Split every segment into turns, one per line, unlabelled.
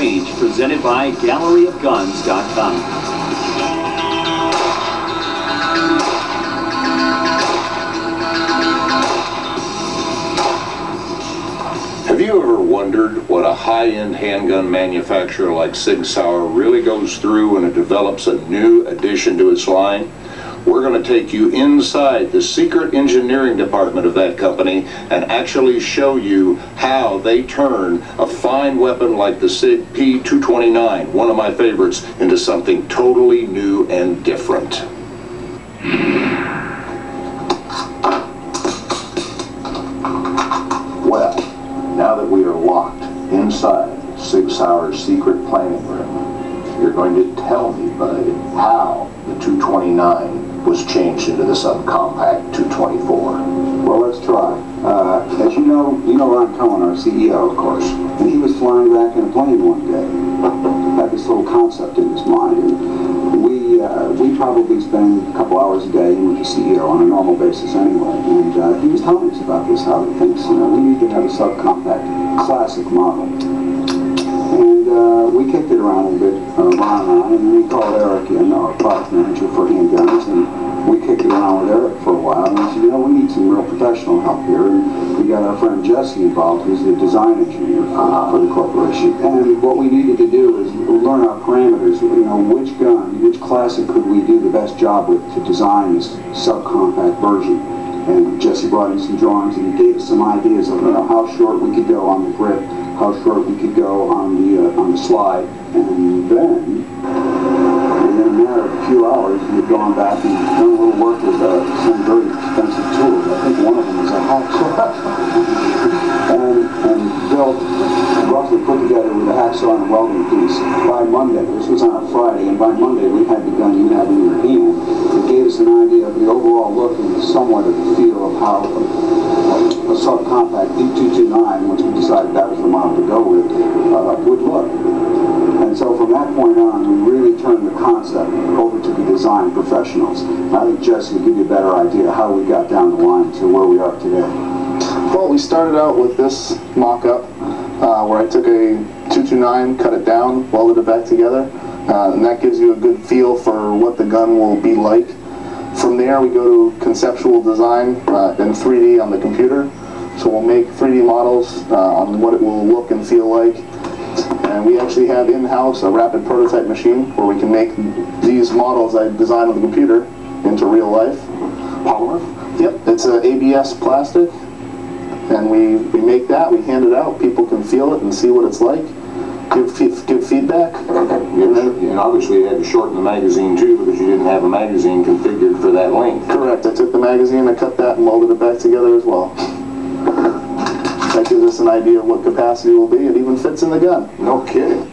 Range, presented by GalleryofGuns.com.
Have you ever wondered what a high-end handgun manufacturer like Sig Sauer really goes through when it develops a new addition to its line? We're going to take you inside the secret engineering department of that company and actually show you how they turn a fine weapon like the Sig P229, one of my favorites, into something totally new and different. Well, now that we are locked inside Sig Sauer's secret planning room, you're going to tell me, bud, how the 229 was changed into the subcompact 224.
Well, let's try. As you know Ron Cohen, our CEO, of course, and he was flying back in a plane one day. Had this little concept in his mind, and we probably spend a couple hours a day with the CEO on a normal basis anyway. And he was telling us about this, how he thinks, we need to have a subcompact classic model. And we kicked it around a little bit, Ron and I, and then we called Eric in, our product manager for handguns, and we kicked it around with Eric for a while, and we said, we need some real professional help here. And we got our friend Jesse involved, who's the design engineer for the corporation. And what we needed to do is learn our parameters, which gun, which classic could we do the best job with to design this subcompact version. And Jesse brought in some drawings, and he gave us some ideas of how short we could go on the grip, how short we could go on the slide, and then in a matter of a few hours, we had gone back and done a little work with some very expensive tools. I think one of them was a hacksaw, and built, roughly put together with a hacksaw and a welding piece. By Monday, this was on a Friday, and by Monday we had the gun you have in your hand. It gave us an idea of the overall look and somewhat of the feel of how a subcompact P229, once we decided that was the model to go with, would look. And so from that point on, we really turned the concept over to the design professionals. I think Jesse will give you a better idea how we got down the line to where we are today.
Well, we started out with this mock-up where I took a 229, cut it down, welded it back together, and that gives you a good feel for what the gun will be like. From there, we go to conceptual design in 3D on the computer. So we'll make 3D models on what it will look and feel like. And we actually have in-house a rapid prototype machine where we can make these models I designed on the computer into real life.
Polymer?
Yep, it's an ABS plastic. And we make that, we hand it out, people can feel it and see what it's like, give feedback.
And obviously you had to shorten the magazine too because you didn't have a magazine configured for that length.
Correct, I took the magazine, I cut that and molded it back together as well. That gives us an idea of what capacity will be. It even fits in the gun.
No kidding.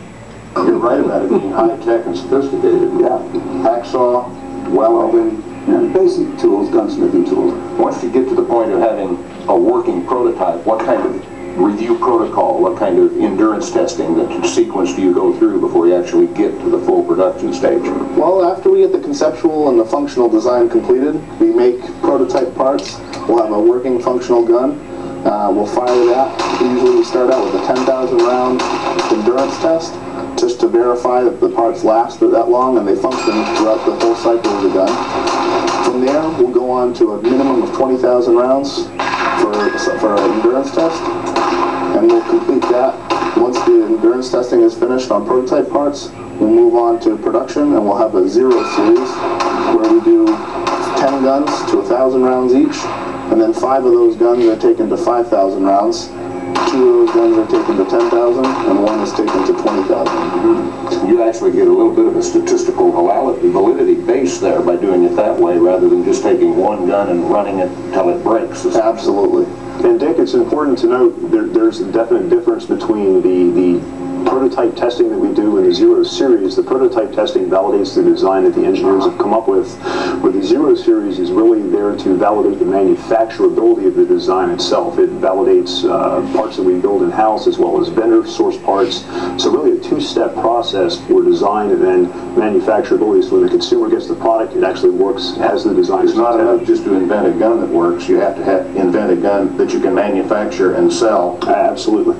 You're right about it being high-tech and sophisticated.
Yeah.
Hacksaw, welding,
basic tools, gunsmithing tools.
Once you get to the point of having a working prototype, what kind of review protocol, what kind of endurance testing, that sequence do you go through before you actually get to the full production stage?
Well, after we get the conceptual and the functional design completed, we make prototype parts. We'll have a working functional gun. We'll fire that. Usually we start out with a 10,000 round endurance test just to verify that the parts last that long and they function throughout the whole cycle of the gun. From there, we'll go on to a minimum of 20,000 rounds for an endurance test, and we'll complete that. Once the endurance testing is finished on prototype parts, we'll move on to production, and we'll have a 0 series where we do 10 guns to 1,000 rounds each, and then 5 of those guns are taken to 5,000 rounds. 2 of those guns are taken to 10,000, and 1 is taken to 20,000.
You actually get a little bit of a statistical validity base there by doing it that way rather than just taking one gun and running it till it breaks.
Absolutely.
And Dick, it's important to note there's a definite difference between the prototype testing that we do in the 0 series. The prototype testing validates the design that the engineers have come up with, where the 0 series is really there to validate the manufacturability of the design itself. It validates parts that we build in-house as well as vendor source parts. So really a two-step process for design and then manufacturability. So when the consumer gets the product, it actually works as the design is
It's not enough just to invent a gun that works. You have to invent a gun that you can manufacture and sell.
Absolutely.